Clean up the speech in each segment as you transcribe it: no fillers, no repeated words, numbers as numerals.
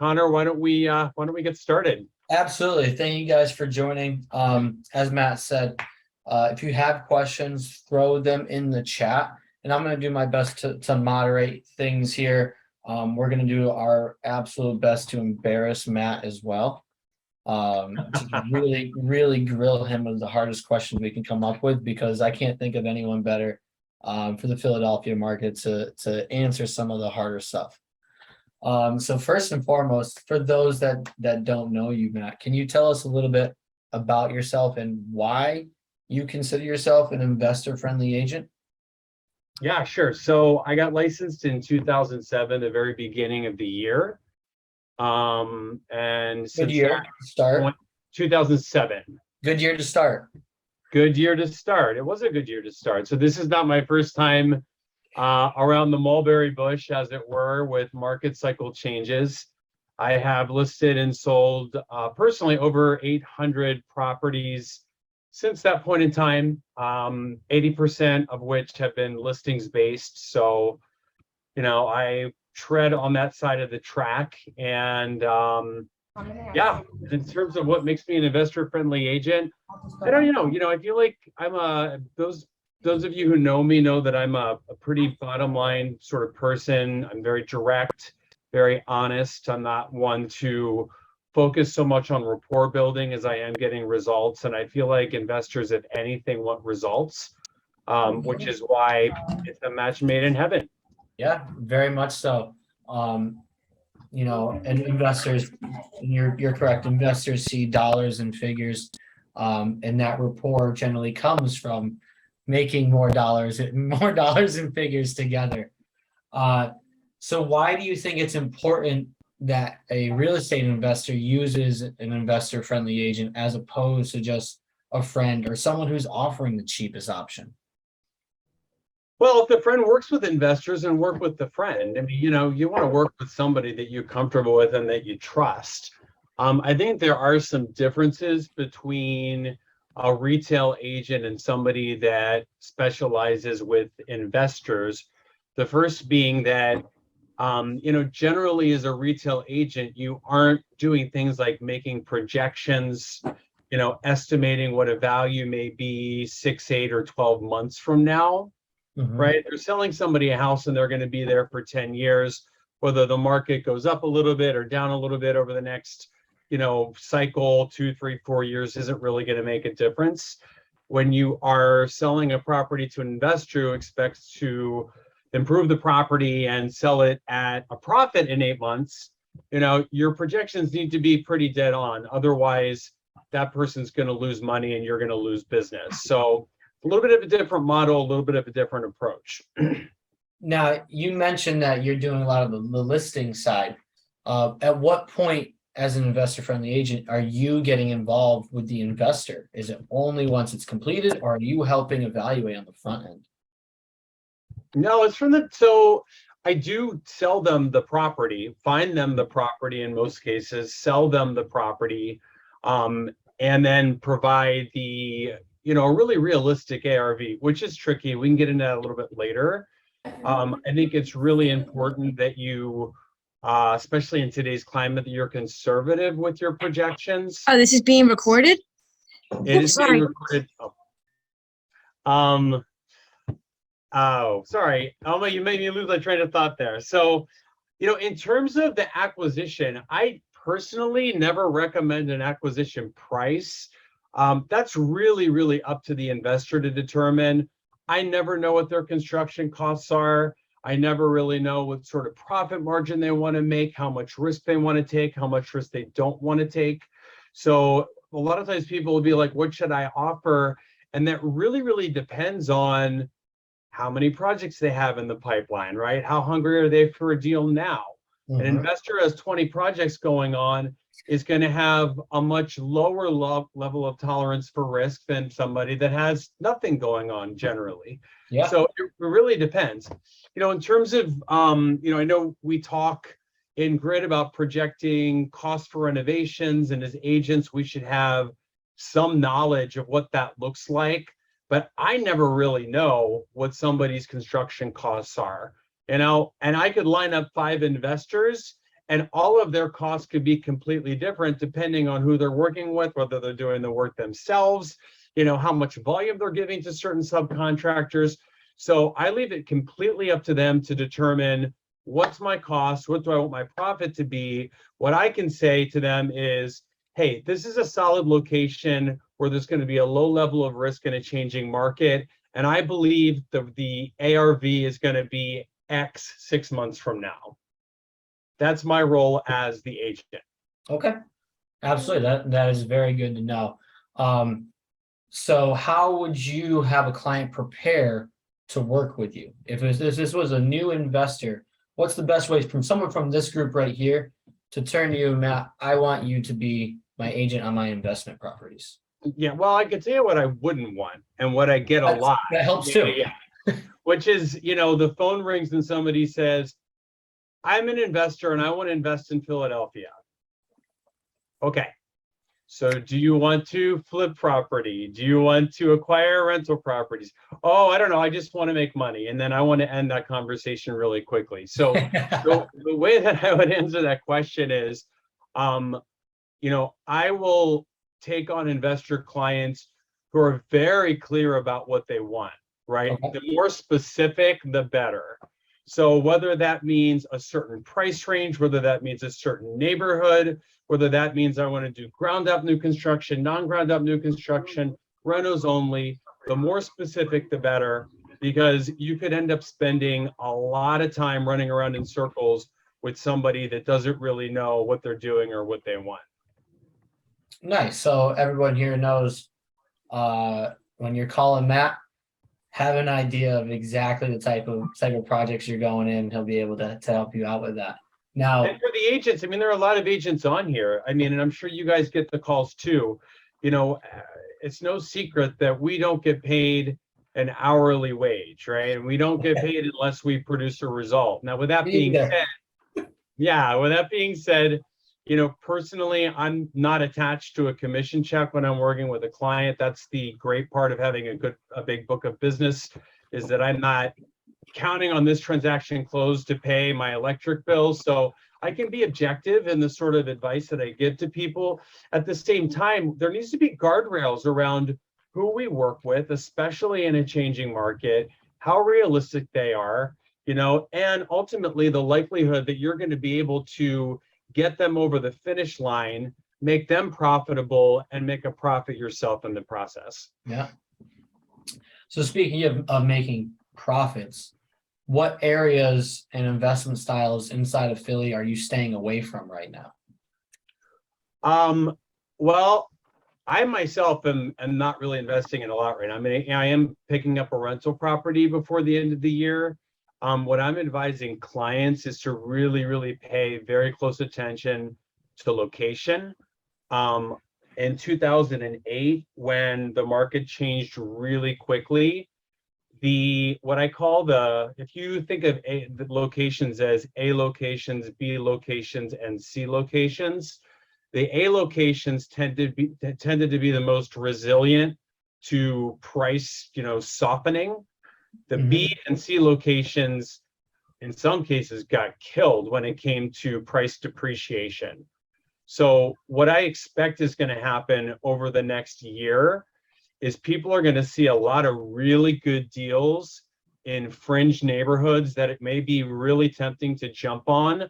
Connor, why don't we get started? Absolutely. Thank you guys for joining. As Matt said, if you have questions, throw them in the chat, and I'm going to do my best to moderate things here. We're going to do our absolute best to embarrass Matt as well. To really grill him with the hardest questions we can come up with, because I can't think of anyone better for the Philadelphia market to answer some of the harder stuff. So first and foremost, for those that don't know you, Matt, can you tell us a little bit about yourself and why you consider yourself an investor-friendly agent? Yeah, sure. So I got licensed in 2007, the very beginning of the year. And Good since year that to start. point, 2007, Good year to start. good year to start. It was a good year to start. So this is not my first time around the mulberry bush, as it were, with market cycle changes. I have listed and sold personally over 800 properties since that point in time, 80% of which have been listings based. So, I tread on that side of the track. And yeah, in terms of what makes me an investor-friendly agent, I don't know. I feel like those of you who know me know that I'm a pretty bottom line sort of person. I'm very direct, very honest. I'm not one to focus so much on rapport building as I am getting results. And I feel like investors, if anything, want results, which is why it's a match made in heaven. Yeah, very much so. And investors, you're correct. Investors see dollars and figures, and that rapport generally comes from making more dollars and figures together. So why do you think it's important that a real estate investor uses an investor-friendly agent as opposed to just a friend or someone who's offering the cheapest option? Well, if the friend works with investors, and work with the friend. I mean, you want to work with somebody that you're comfortable with and that you trust. I think there are some differences between a retail agent and somebody that specializes with investors. The first being that, generally as a retail agent, you aren't doing things like making projections, estimating what a value may be 6, 8, or 12 months from now. Right? They're selling somebody a house and they're going to be there for 10 years, whether the market goes up a little bit or down a little bit over the next, cycle, 2, 3, 4 years isn't really going to make a difference. When you are selling a property to an investor who expects to improve the property and sell it at a profit in 8 months, your projections need to be pretty dead on. Otherwise, that person's going to lose money and you're going to lose business. So a little bit of a different model, a little bit of a different approach. Now, you mentioned that you're doing a lot of the listing side. At what point, as an investor-friendly agent, are you getting involved with the investor? Is it only once it's completed, or are you helping evaluate on the front end? No, it's so I do sell them the property, find them the property in most cases, sell them the property, and then provide the a really realistic ARV, which is tricky. We can get into that a little bit later. I think it's really important that you, especially in today's climate, that you're conservative with your projections. Oh, this is being recorded? It is being recorded. Oh, sorry. Alma, you made me lose my train of thought there. So, in terms of the acquisition, I personally never recommend an acquisition price. That's really up to the investor to determine. I never know what their construction costs are. I never really know what sort of profit margin they want to make, how much risk they want to take, how much risk they don't want to take. So a lot of times people will be like, what should I offer? And that really depends on how many projects they have in the pipeline, right? How hungry are they for a deal now? An investor has 20 projects going on is going to have a much lower level of tolerance for risk than somebody that has nothing going on generally. Yeah. So it really depends. In terms of, I know we talk in Grid about projecting cost for renovations, and as agents, we should have some knowledge of what that looks like. But I never really know what somebody's construction costs are. And I could line up 5 investors And all of their costs could be completely different depending on who they're working with, whether they're doing the work themselves, how much volume they're giving to certain subcontractors. So I leave it completely up to them to determine what's my cost, what do I want my profit to be. What I can say to them is, hey, this is a solid location where there's going to be a low level of risk in a changing market. And I believe the ARV is going to be X 6 months from now. That's my role as the agent. Okay, absolutely. That is very good to know. So how would you have a client prepare to work with you? If this was a new investor, what's the best way from someone from this group right here to turn to you, Matt? I want you to be my agent on my investment properties. Yeah, well, I could tell you what I wouldn't want and what I get a lot. That helps too. Yeah. Which is, the phone rings and somebody says, I'm an investor and I want to invest in Philadelphia. Okay. So do you want to flip property? Do you want to acquire rental properties? Oh, I don't know. I just want to make money. And then I want to end that conversation really quickly. So the way that I would answer that question is, I will take on investor clients who are very clear about what they want, right? Okay. The more specific, the better. So whether that means a certain price range, whether that means a certain neighborhood, whether that means I want to do ground up new construction, non-ground up new construction, renos only, the more specific, the better, because you could end up spending a lot of time running around in circles with somebody that doesn't really know what they're doing or what they want. Nice. So everyone here knows when you're calling Matt, have an idea of exactly the type of projects you're going in. He'll be able to help you out with that. Now, and for the agents, there are a lot of agents on here. And I'm sure you guys get the calls too. It's no secret that we don't get paid an hourly wage, right? And we don't get paid unless we produce a result. Now, with that being said, personally, I'm not attached to a commission check when I'm working with a client. That's the great part of having a big book of business, is that I'm not counting on this transaction close to pay my electric bill. So I can be objective in the sort of advice that I give to people. At the same time, there needs to be guardrails around who we work with, especially in a changing market, how realistic they are, and ultimately the likelihood that you're going to be able to get them over the finish line, make them profitable, and make a profit yourself in the process. Yeah. So speaking of making profits, what areas and investment styles inside of Philly are you staying away from right now? Well, I myself am not really investing in a lot right now. I am picking up a rental property before the end of the year. What I'm advising clients is to really, really pay very close attention to location. In 2008, when the market changed really quickly, if you think of the locations as A locations, B locations, and C locations, the A locations tended to be the most resilient to price, softening. The B and C locations, in some cases, got killed when it came to price depreciation. So what I expect is going to happen over the next year is people are going to see a lot of really good deals in fringe neighborhoods that it may be really tempting to jump on.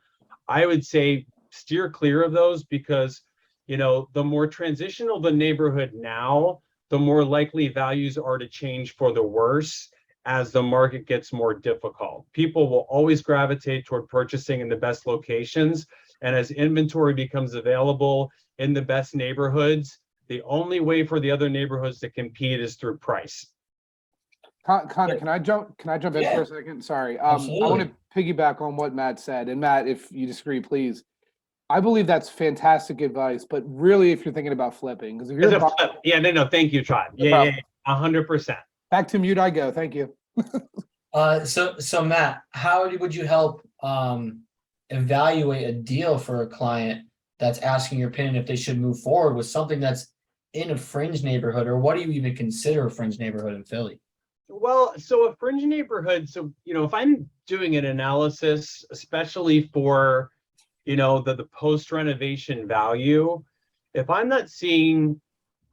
I would say steer clear of those because, the more transitional the neighborhood now, the more likely values are to change for the worse as the market gets more difficult. People will always gravitate toward purchasing in the best locations. And as inventory becomes available in the best neighborhoods, the only way for the other neighborhoods to compete is through price. Connor, can I jump in for a second? Sorry. I want to piggyback on what Matt said. And Matt, if you disagree, please. I believe that's fantastic advice, but really if you're thinking about flipping, because if you're thank you, Tribe. Yeah, 100%. Back to mute I go. Thank you. So Matt, how would you help evaluate a deal for a client that's asking your opinion if they should move forward with something that's in a fringe neighborhood, or what do you even consider a fringe neighborhood in Philly? Well, so a fringe neighborhood, if I'm doing an analysis, especially for, the post renovation value, if I'm not seeing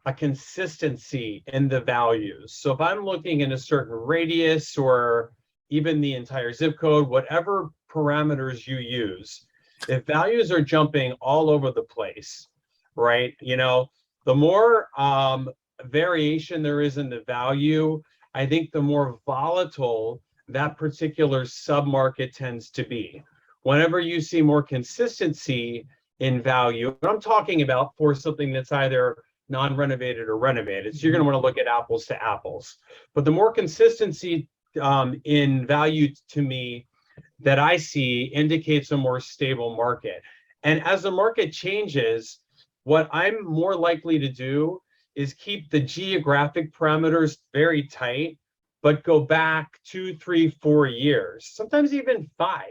a consistency in the values, so if I'm looking in a certain radius or even the entire zip code, whatever parameters you use, if values are jumping all over the place, right? The more variation there is in the value, I think the more volatile that particular submarket tends to be. Whenever you see more consistency in value, and I'm talking about for something that's either non-renovated or renovated, so you're going to want to look at apples to apples. But the more consistency in value to me that I see indicates a more stable market. And as the market changes, what I'm more likely to do is keep the geographic parameters very tight, but go back 2, 3, 4 years, sometimes even 5.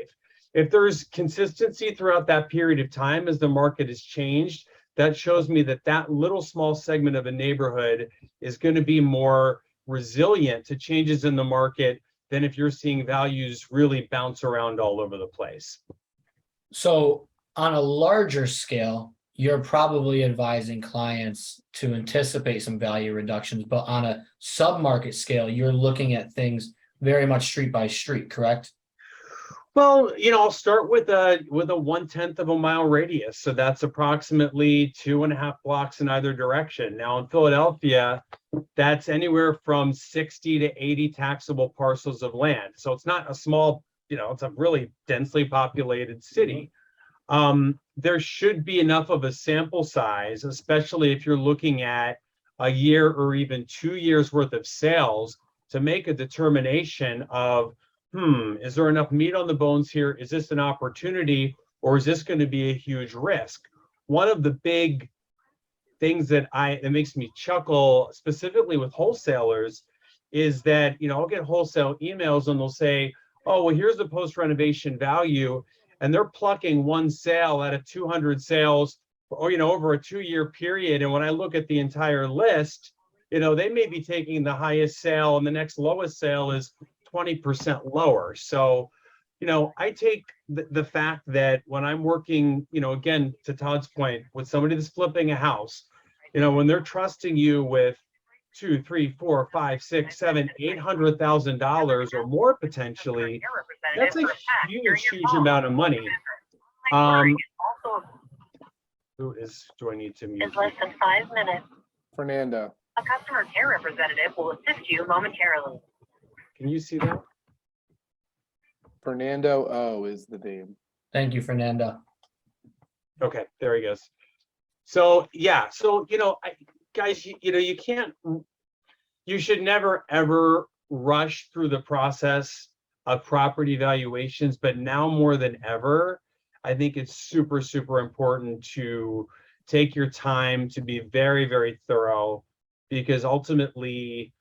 If there's consistency throughout that period of time as the market has changed, that shows me that that little small segment of a neighborhood is going to be more resilient to changes in the market than if you're seeing values really bounce around all over the place. So on a larger scale, you're probably advising clients to anticipate some value reductions, but on a sub-market scale, you're looking at things very much street by street, correct? Well, I'll start with a 1/10 of a mile radius. So that's approximately 2.5 blocks in either direction. Now in Philadelphia, that's anywhere from 60 to 80 taxable parcels of land. So it's not a small, it's a really densely populated city. There should be enough of a sample size, especially if you're looking at a year or even 2 years worth of sales, to make a determination of, is there enough meat on the bones here? Is this an opportunity, or is this going to be a huge risk? One of the big things that makes me chuckle, specifically with wholesalers, is that, I'll get wholesale emails and they'll say, oh, well, here's the post-renovation value, and they're plucking one sale out of 200 sales, or, over a 2-year period. And when I look at the entire list, they may be taking the highest sale and the next lowest sale is 20% lower. So, I take the fact that when I'm working, again, to Todd's point, with somebody that's flipping a house, when they're trusting you with $200,000, $300,000, $400,000, $500,000, $600,000, $700,000, $800,000 or more potentially, that's a huge amount of money. Do I need to mute? In less than 5 minutes. Fernando. A customer care representative will assist you momentarily. Can you see that? Fernando O is the name. Thank you, Fernando. Okay, there he goes. So yeah, so guys, you should never ever rush through the process of property valuations, but now more than ever, I think it's super important to take your time, to be very, very thorough, because ultimately,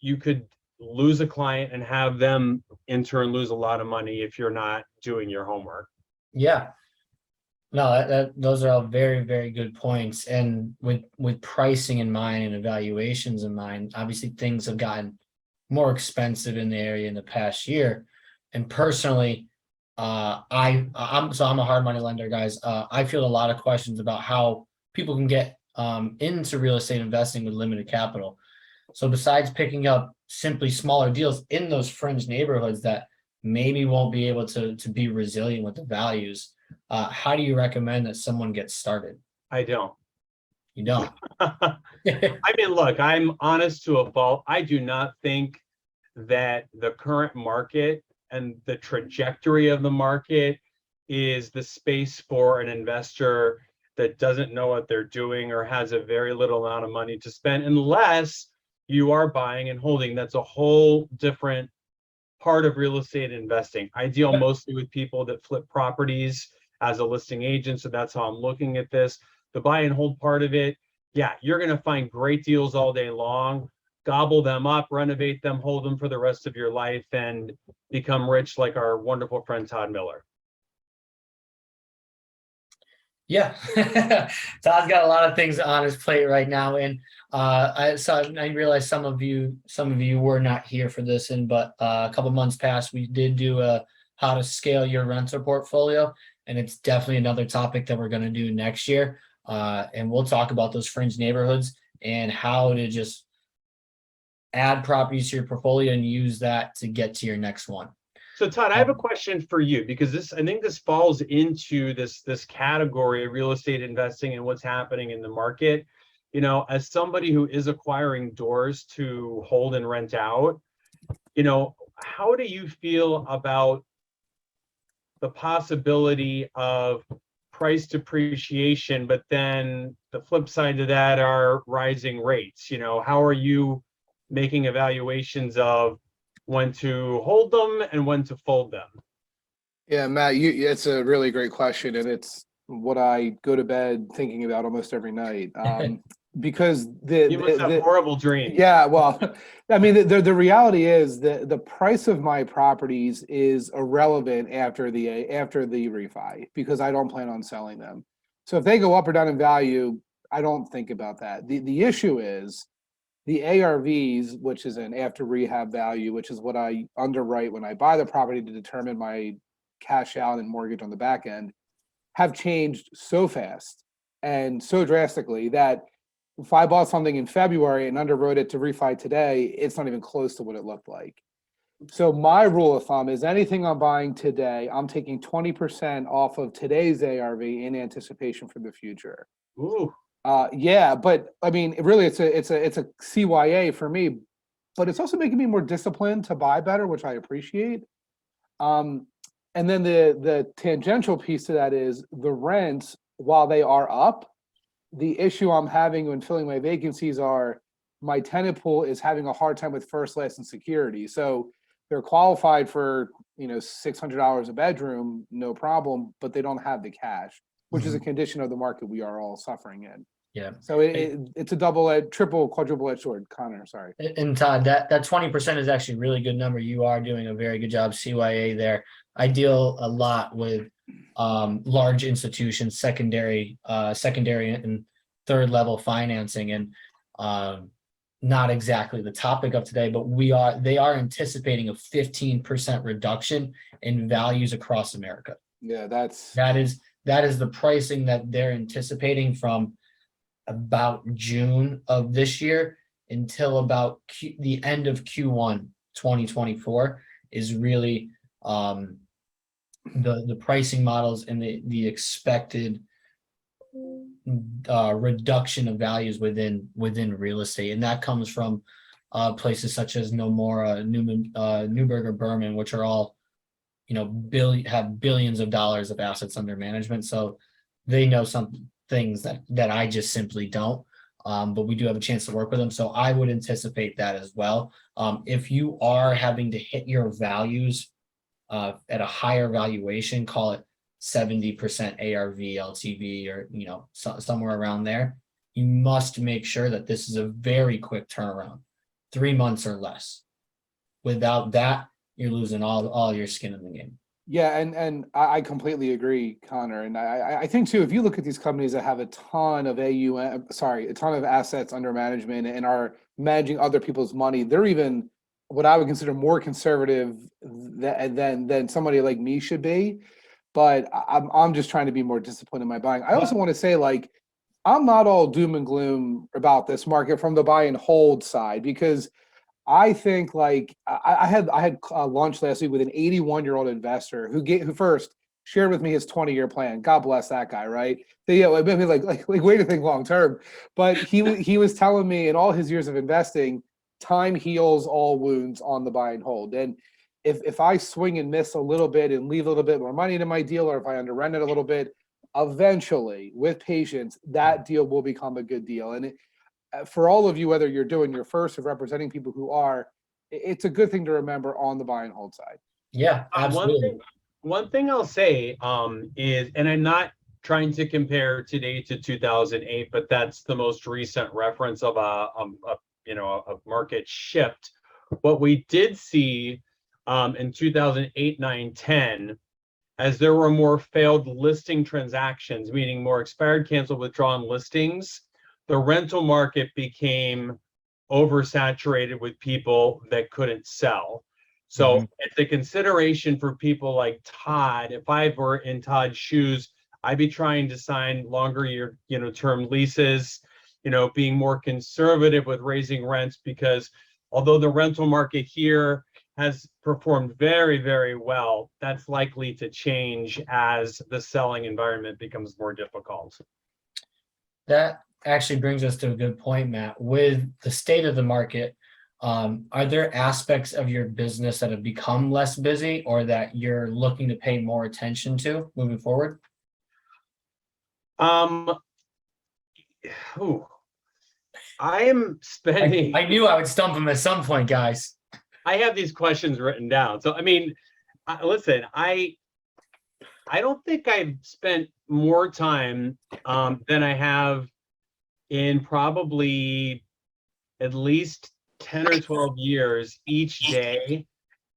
you could lose a client and have them in turn lose a lot of money if you're not doing your homework. Yeah. No, those are all very, very good points. And with pricing in mind and evaluations in mind, obviously things have gotten more expensive in the area in the past year. And personally, I'm a hard money lender, guys. I feel a lot of questions about how people can get into real estate investing with limited capital. So besides picking up simply smaller deals in those fringe neighborhoods that maybe won't be able to be resilient with the values, how do you recommend that someone gets started? I don't. You don't? I mean, look, I'm honest to a fault. I do not think that the current market and the trajectory of the market is the space for an investor that doesn't know what they're doing or has a very little amount of money to spend, unless you are buying and holding. That's a whole different part of real estate investing. I deal mostly with people that flip properties as a listing agent, so that's how I'm looking at this. The buy and hold part of it, yeah, you're going to find great deals all day long, gobble them up, renovate them, hold them for the rest of your life, and become rich like our wonderful friend Todd Miller. Yeah, Todd's got a lot of things on his plate right now, and I realized some of you were not here for this, but a couple months past we did do a how to scale your rental portfolio. And it's definitely another topic that we're going to do next year. And we'll talk about those fringe neighborhoods and how to just add properties to your portfolio and use that to get to your next one. So Todd, I have a question for you, because I think this falls into this category of real estate investing and what's happening in the market. You know, as somebody who is acquiring doors to hold and rent out, you know, how do you feel about the possibility of price depreciation, but then the flip side to that are rising rates? You know, how are you making evaluations of when to hold them and when to fold them? Yeah, Matt, it's a really great question, and it's what I go to bed thinking about almost every night. Because You must have horrible dreams. yeah, well, I mean, the reality is the price of my properties is irrelevant after the refi, because I don't plan on selling them. So if they go up or down in value, I don't think about that. The issue is the ARVs, which is an after rehab value, which is what I underwrite when I buy the property to determine my cash out and mortgage on the back end, have changed so fast and so drastically that if I bought something in February and underwrote it to refi today, it's not even close to what it looked like. So my rule of thumb is anything I'm buying today, I'm taking 20% off of today's ARV in anticipation for the future. Ooh. Yeah, but I mean, really, it's a CYA for me, but it's also making me more disciplined to buy better, which I appreciate. And then the tangential piece to that is the rents, while they are up, the issue I'm having when filling my vacancies are my tenant pool is having a hard time with first, last, and security. So they're qualified for, you know, $600 a bedroom, no problem, but they don't have the cash, which is a condition of the market we are all suffering in. Yeah. So it's a double-edged, triple, quadruple-edged sword. Connor, sorry. And Todd, that 20% is actually a really good number. You are doing a very good job, CYA there. I deal a lot with large institutions, secondary and third level financing, and not exactly the topic of today, but they are anticipating a 15% reduction in values across America. Yeah, that is the pricing that they're anticipating from about June of this year until about the end of Q1 2024 is really the pricing models and the expected reduction of values within real estate, and that comes from places such as Nomura, Newburgh, or Berman, which are all, you know, have billions of dollars of assets under management. So they know some things that I just simply don't. But we do have a chance to work with them. So I would anticipate that as well. If you are having to hit your values at a higher valuation, call it 70% ARV, LTV, or, you know, somewhere around there, you must make sure that this is a very quick turnaround, 3 months or less. Without that, you're losing all your skin in the game. Yeah, and I completely agree, Connor. And I think too, if you look at these companies that have a ton of a ton of assets under management and are managing other people's money, they're even what I would consider more conservative than somebody like me should be. But I'm just trying to be more disciplined in my buying. I also want to say, like, I'm not all doom and gloom about this market from the buy and hold side, because I think, like, I had lunch last week with an 81-year-old investor who first shared with me his 20-year plan. God bless that guy, right? So, yeah, I mean, like way to think long term. But he was telling me in all his years of investing, time heals all wounds on the buy and hold. And if I swing and miss a little bit and leave a little bit more money into my deal, or if I under rent it a little bit, eventually, with patience, that deal will become a good deal. And for all of you, whether you're doing your first or representing people who are, it's a good thing to remember on the buy and hold side. Yeah, absolutely. One thing I'll say is, and I'm not trying to compare today to 2008, but that's the most recent reference of a market shift. What we did see in 2008, 9, 10, as there were more failed listing transactions, meaning more expired, canceled, withdrawn listings, the rental market became oversaturated with people that couldn't sell. So it's a consideration for people like Todd. If I were in Todd's shoes, I'd be trying to sign longer year, term leases, being more conservative with raising rents, because although the rental market here has performed very, very well, that's likely to change as the selling environment becomes more difficult. That actually brings us to a good point, Matt. With the state of the market, are there aspects of your business that have become less busy or that you're looking to pay more attention to moving forward? I am spending. I knew I would stump him at some point, guys. I have these questions written down. So, I mean, listen, I don't think I've spent more time than I have in probably at least 10 or 12 years each day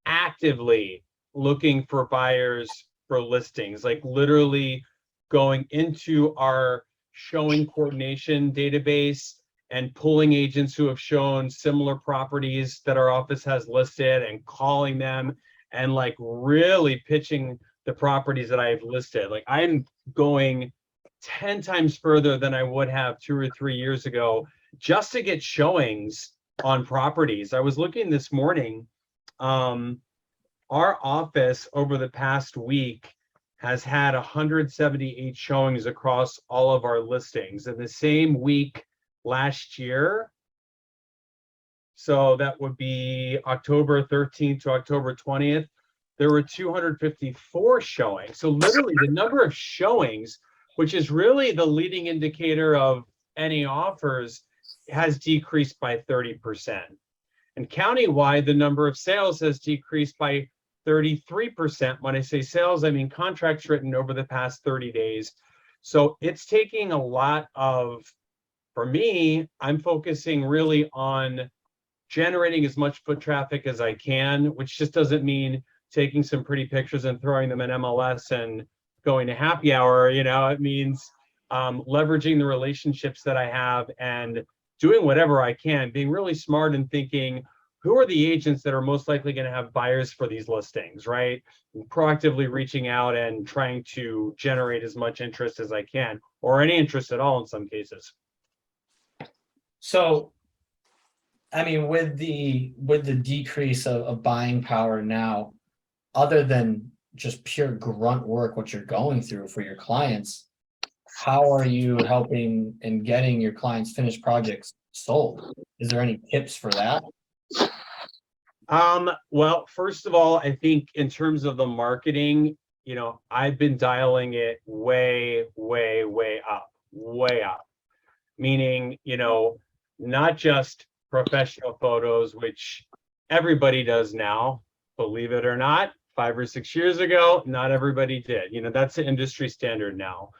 actively looking for buyers for listings, like literally going into our showing coordination database and pulling agents who have shown similar properties that our office has listed and calling them and like really pitching the properties that I've listed. Like I'm going 10 times further than I would have 2 or 3 years ago just to get showings on properties. I was looking this morning, our office over the past week has had 178 showings across all of our listings. In the same week last year, so that would be October 13th to October 20th, there were 254 showings. So literally the number of showings, which is really the leading indicator of any offers, has decreased by 30%. And countywide, the number of sales has decreased by 33%. When I say sales, I mean contracts written over the past 30 days. So it's taking a lot of, for me, I'm focusing really on generating as much foot traffic as I can, which just doesn't mean taking some pretty pictures and throwing them in MLS and going to happy hour. It means leveraging the relationships that I have and doing whatever I can, being really smart and thinking, who are the agents that are most likely going to have buyers for these listings, right? And proactively reaching out and trying to generate as much interest as I can, or any interest at all in some cases. So, I mean, with the decrease of buying power now, other than just pure grunt work, what you're going through for your clients, how are you helping and getting your clients' finished projects sold? Is there any tips for that? Well, first of all, I think in terms of the marketing, I've been dialing it way, way, way up. Meaning, not just professional photos, which everybody does now, believe it or not. 5 or 6 years ago, not everybody did. That's the industry standard now.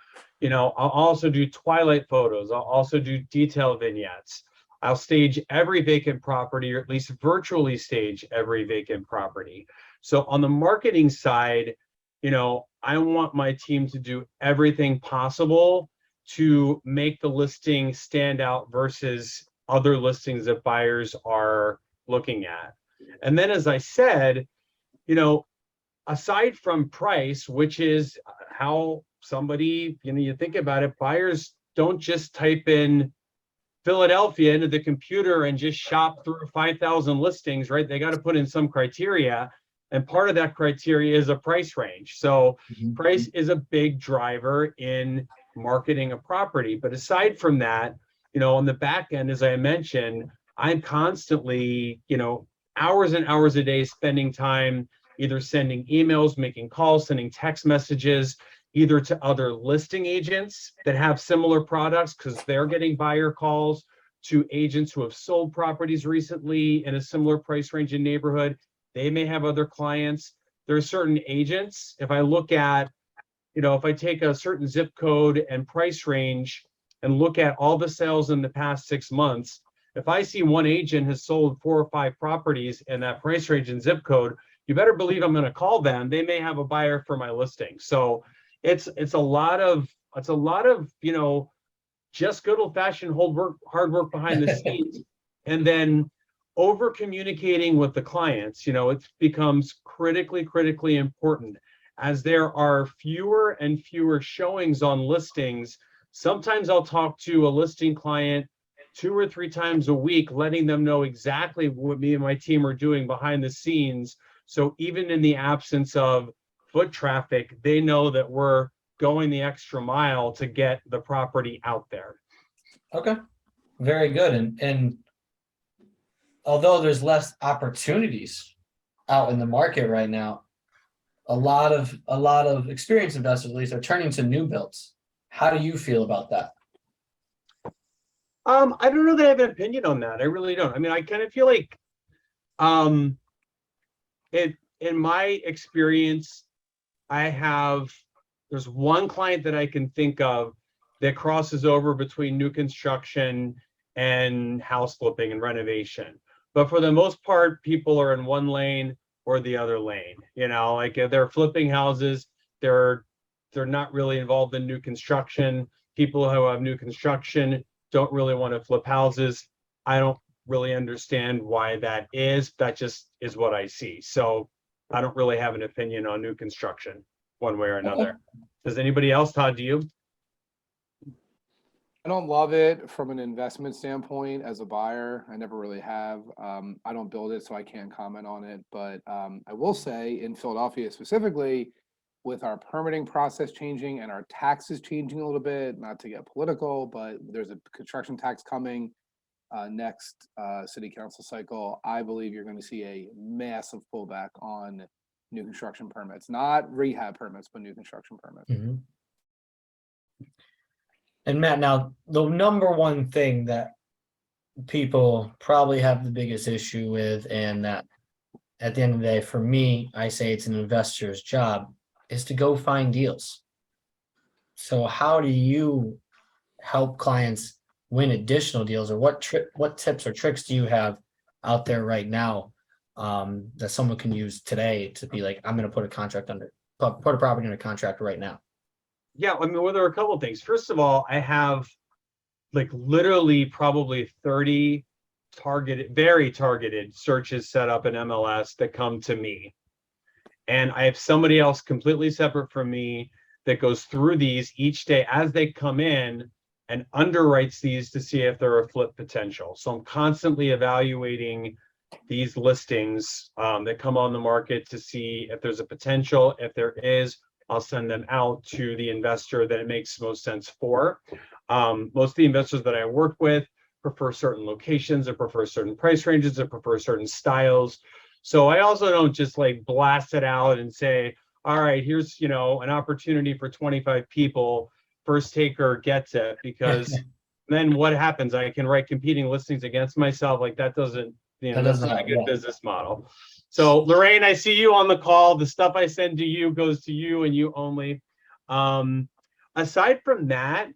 I'll also do twilight photos. I'll also do detail vignettes. I'll stage every vacant property, or at least virtually stage every vacant property. So on the marketing side, I want my team to do everything possible to make the listing stand out versus other listings that buyers are looking at. And then, as I said, aside from price, which is how somebody, you think about it, buyers don't just type in Philadelphia into the computer and just shop through 5,000 listings, right? They got to put in some criteria. And part of that criteria is a price range. So price is a big driver in marketing a property. But aside from that, on the back end, as I mentioned, I'm constantly, hours and hours a day spending time either sending emails, making calls, sending text messages, either to other listing agents that have similar products because they're getting buyer calls, to agents who have sold properties recently in a similar price range and neighborhood. They may have other clients. There are certain agents, if I look at, if I take a certain zip code and price range and look at all the sales in the past 6 months, if I see one agent has sold 4 or 5 properties in that price range and zip code, you better believe I'm going to call them. They may have a buyer for my listing. So it's a lot of just good old fashioned hard work behind the scenes. And then over communicating with the clients, it becomes critically important as there are fewer and fewer showings on listings. Sometimes I'll talk to a listing client 2 or 3 times a week, letting them know exactly what me and my team are doing behind the scenes. So even in the absence of foot traffic, they know that we're going the extra mile to get the property out there. Okay, very good. And although there's less opportunities out in the market right now, a lot of experienced investors at least are turning to new builds. How do you feel about that? I don't know that I have an opinion on that. I really don't. I mean, I kind of feel like in my experience, there's one client that I can think of that crosses over between new construction and house flipping and renovation. But for the most part, people are in one lane or the other lane. Like if they're flipping houses, they're not really involved in new construction. People who have new construction don't really want to flip houses. I don't really understand why that is. That just is what I see. So I don't really have an opinion on new construction one way or another. Does anybody else? Todd, do you? I don't love it from an investment standpoint as a buyer. I never really have. I don't build it, so I can't comment on it. But I will say in Philadelphia specifically, with our permitting process changing and our taxes changing a little bit, not to get political, but there's a construction tax coming next city council cycle. I believe you're going to see a massive pullback on new construction permits, not rehab permits, but new construction permits. Mm-hmm. And Matt, now the number one thing that people probably have the biggest issue with, and that at the end of the day, for me, I say it's an investor's job, is to go find deals. So how do you help clients win additional deals, or what tips or tricks do you have out there right now that someone can use today to be like, I'm going to put a property under contract right now? Yeah, I mean, well, there are a couple of things. First of all, I have like literally probably 30 very targeted searches set up in MLS that come to me. And I have somebody else completely separate from me that goes through these each day as they come in and underwrites these to see if they're a flip potential. So I'm constantly evaluating these listings that come on the market to see if there's a potential. If there is, I'll send them out to the investor that it makes most sense for. Most of the investors that I work with prefer certain locations, or prefer certain price ranges, or prefer certain styles. So I also don't just like blast it out and say, all right, here's, an opportunity for 25 people, first taker gets it, because then what happens? I can write competing listings against myself. Like that doesn't, that's not a good business model. So Lorraine, I see you on the call. The stuff I send to you goes to you and you only. Aside from that,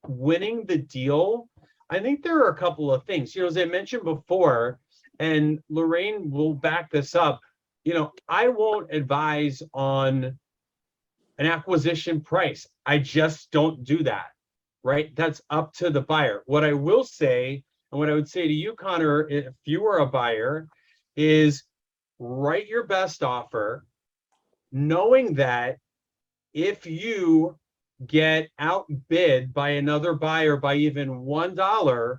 winning the deal, I think there are a couple of things. As I mentioned before, and Lorraine will back this up, I won't advise on an acquisition price. I just don't do that, right? That's up to the buyer. What I will say, and what I would say to you, Connor, if you were a buyer, is write your best offer, knowing that if you get outbid by another buyer by even $1,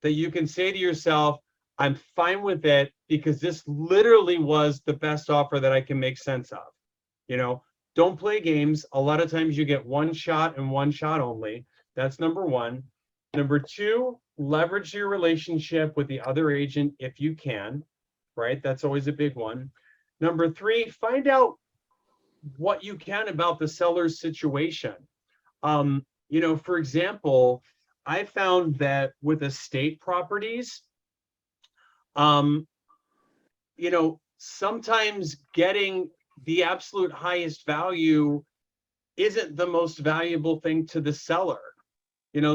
that you can say to yourself, I'm fine with it because this literally was the best offer that I can make sense of. Don't play games. A lot of times you get one shot and one shot only. That's number one. Number two, leverage your relationship with the other agent if you can, right? That's always a big one. Number three, find out what you can about the seller's situation. For example, I found that with estate properties, sometimes getting the absolute highest value isn't the most valuable thing to the seller.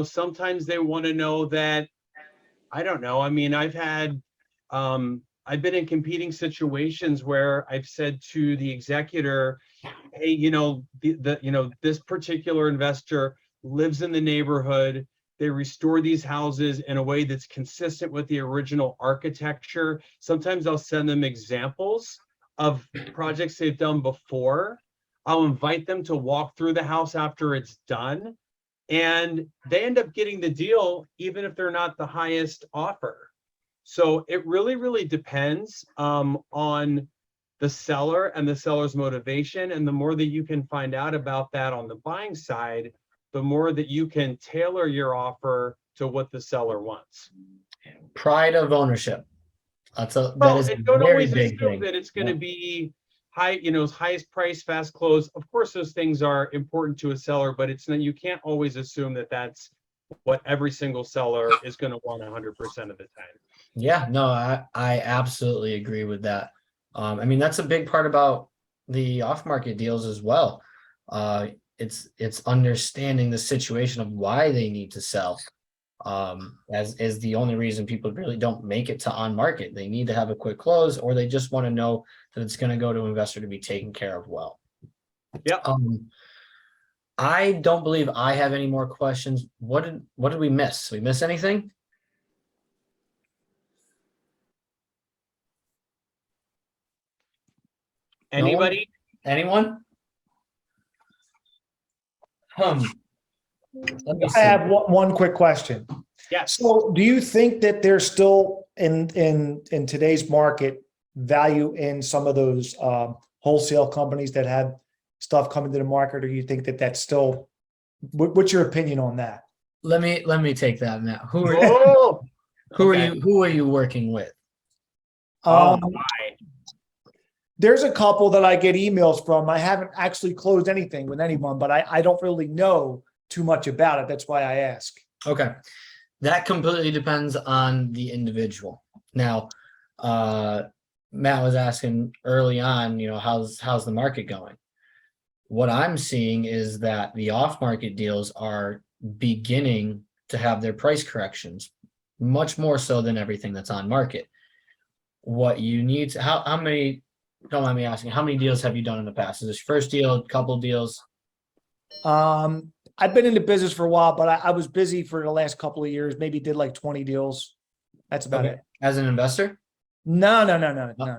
Sometimes they want to know that, I don't know. I mean, I've been in competing situations where I've said to the executor, hey, this particular investor lives in the neighborhood. They restore these houses in a way that's consistent with the original architecture. Sometimes I'll send them examples of projects they've done before. I'll invite them to walk through the house after it's done, and they end up getting the deal even if they're not the highest offer. So it really, really depends on the seller and the seller's motivation. And the more that you can find out about that on the buying side, the more that you can tailor your offer to what the seller wants. Pride of ownership. That Well, is a and don't very always big assume thing. that it's going to be high, highest price, fast close. Of course, those things are important to a seller, but it's you can't always assume that that's what every single seller is going to want 100% of the time. Yeah, no, I absolutely agree with that. I mean, that's a big part about the off-market deals as well. It's understanding the situation of why they need to sell. As is the only reason people really don't make it to on market. They need to have a quick close, or they just want to know that it's going to go to an investor to be taken care of well. Yep. I don't believe I have any more questions. What did we miss? We miss anything? Anybody? Anyone? Let me I see. have one quick question. Yes. So do you think that there's still in today's market value in some of those wholesale companies that have stuff coming to the market, or do you think that that's still, what's your opinion on that? Let me take that, Matt. Who Okay. are you working with? Oh Um, my. there's a couple that I get emails from. I haven't actually closed anything with anyone, but I don't really know too much about it. That's why I ask. Okay. That completely depends on the individual. Now, Matt was asking early on, how's the market going? What I'm seeing is that the off-market deals are beginning to have their price corrections, much more so than everything that's on market. What you need to, how many, don't mind me asking, how many deals have you done in the past? Is this your first deal, couple deals? I've been in the business for a while, but I was busy for the last couple of years, maybe did like 20 deals. That's about Okay. it. As an investor? No.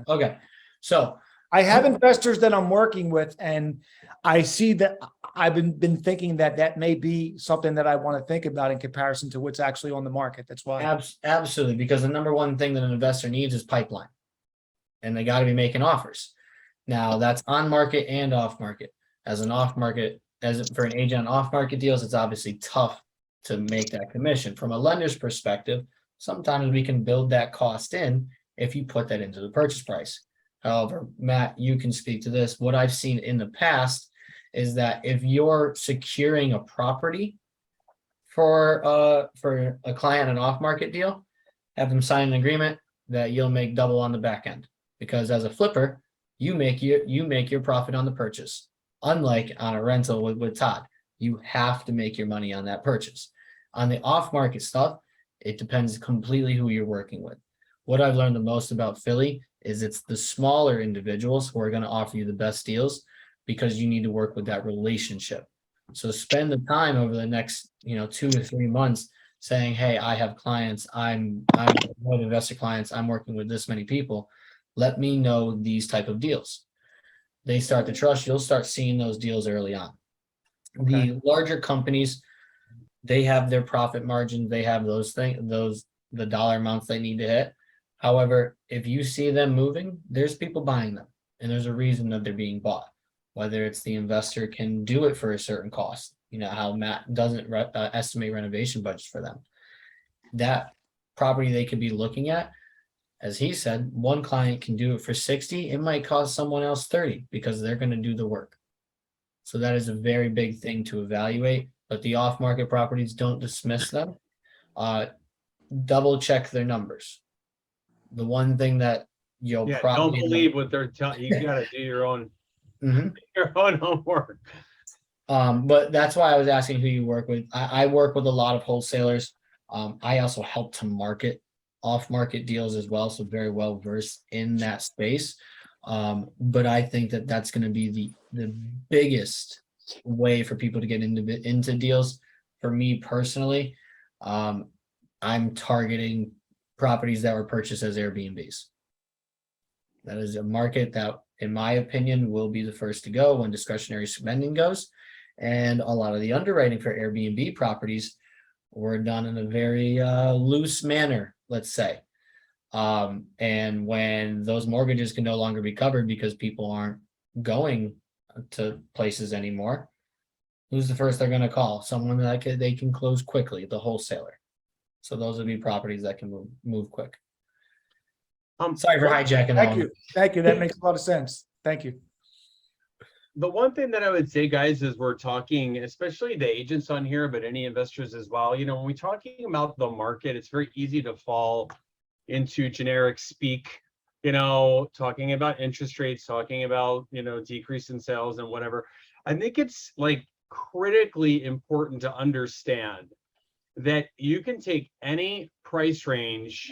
Okay. So I have investors that I'm working with, and I see that I've been thinking that may be something that I want to think about in comparison to what's actually on the market. That's why. absolutely, because the number one thing that an investor needs is pipeline, and they got to be making offers. Now that's on market and off market. As an off market, for an agent on off market deals, it's obviously tough to make that commission. From a lender's perspective, sometimes we can build that cost in if you put that into the purchase price. However, Matt, you can speak to this. What I've seen in the past is that if you're securing a property for a client, an off-market deal, have them sign an agreement that you'll make double on the back end. Because as a flipper, you make your profit on the purchase. Unlike on a rental with Todd, you have to make your money on that purchase. On the off-market stuff, it depends completely who you're working with. What I've learned the most about Philly is it's the smaller individuals who are going to offer you the best deals, because you need to work with that relationship. So spend the time over the next 2 to 3 months saying, hey, I have clients, I'm investor clients, I'm working with this many people, let me know these type of deals. They start to trust, you'll start seeing those deals early on. Okay. The larger companies, they have their profit margins, they have the dollar amounts they need to hit. However, if you see them moving, there's people buying them, and there's a reason that they're being bought. Whether it's the investor can do it for a certain cost, how Matt doesn't estimate renovation budgets for them. That property they could be looking at, as he said, one client can do it for 60, it might cost someone else 30 because they're going to do the work. So that is a very big thing to evaluate, but the off-market properties, don't dismiss them. Double check their numbers. The one thing that you'll probably don't believe what they're telling you. You got to do your own your own homework. But that's why I was asking who you work with. I work with a lot of wholesalers. I also help to market off-market deals as well, so very well versed in that space. But I think that that's going to be the biggest way for people to get into deals. For me personally, I'm targeting properties that were purchased as Airbnbs. That is a market that, in my opinion, will be the first to go when discretionary spending goes. And a lot of the underwriting for Airbnb properties were done in a very loose manner, let's say. And when those mortgages can no longer be covered because people aren't going to places anymore, who's the first they're going to call? Someone that they can close quickly, the wholesaler. So those would be properties that can move quick. Sorry for hijacking. Thank you. Thank you. That makes a lot of sense. Thank you. The one thing that I would say, guys, is we're talking, especially the agents on here, but any investors as well. You know, when we're talking about the market, it's very easy to fall into generic speak, you know, talking about interest rates, talking about, you know, decrease in sales and whatever. I think it's like critically important to understand that you can take any price range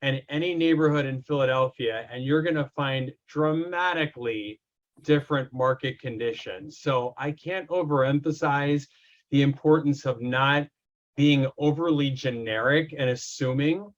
and any neighborhood in Philadelphia, and you're going to find dramatically different market conditions. So I can't overemphasize the importance of not being overly generic and assuming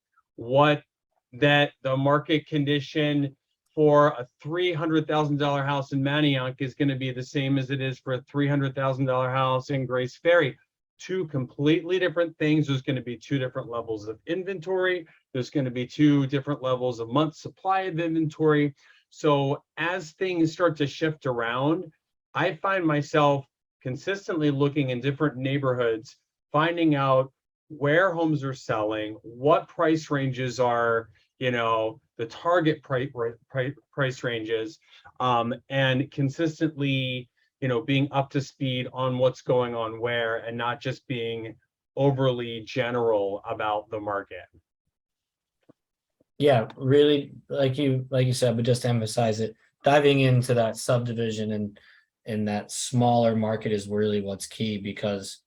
that the market condition for a $300,000 house in Manayunk is going to be the same as it is for a $300,000 house in Grace Ferry. Two completely different things. There's going to be two different levels of inventory. There's going to be two different levels of month supply of inventory. So as things start to shift around, I find myself consistently looking in different neighborhoods, finding out where homes are selling, what price ranges are, you know, the target price ranges, and consistently, you know, being up to speed on what's going on where, and not just being overly general about the market. Yeah, really, like you said, but just to emphasize it, diving into that subdivision and that smaller market is really what's key, because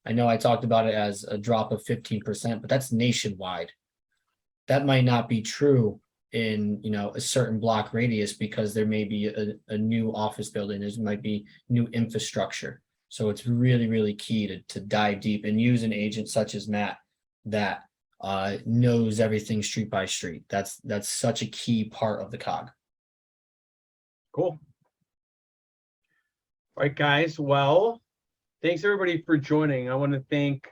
I know I talked about it as a drop of 15%, but that's nationwide. That might not be true in, you know, a certain block radius, because there may be a new office building, there might be new infrastructure. So it's really, really key to dive deep and use an agent such as Matt that knows everything street by street. That's such a key part of the cog. Cool. All right, guys. Well, thanks everybody for joining. I want to thank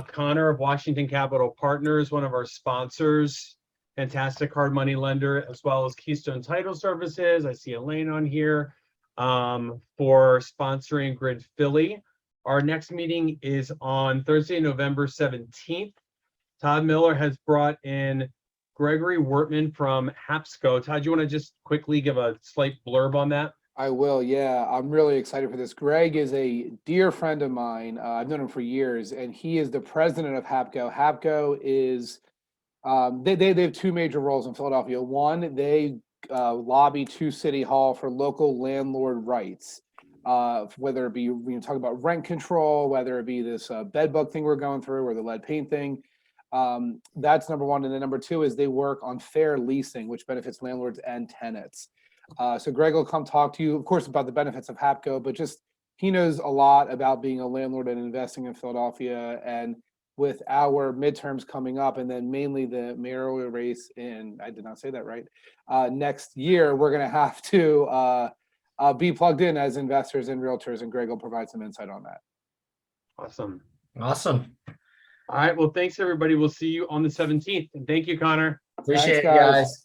Connor of Washington Capital Partners, one of our sponsors, fantastic hard money lender, as well as Keystone Title Services. I see Elaine on here for sponsoring Grid Philly. Our next meeting is on Thursday, November 17th. Todd Miller has brought in Gregory Wortman from Hapsco. Todd, you want to just quickly give a slight blurb on that? I will, yeah. I'm really excited for this. Greg is a dear friend of mine. I've known him for years, and he is the president of Hapco. Hapco is, they have two major roles in Philadelphia. One, they lobby to City Hall for local landlord rights, whether it be, we can talk about rent control, whether it be this bed bug thing we're going through, or the lead paint thing. That's number one. And then number two is they work on fair leasing, which benefits landlords and tenants. So Greg will come talk to you, of course, about the benefits of Hapco, but just he knows a lot about being a landlord and investing in Philadelphia. And with our midterms coming up, and then mainly the mayoral race in, I did not say that right, next year, we're going to have to be plugged in as investors and realtors, and Greg will provide some insight on that. Awesome. Awesome. All right. Well, thanks everybody. We'll see you on the 17th. And thank you, Connor. Appreciate Thanks, it, guys.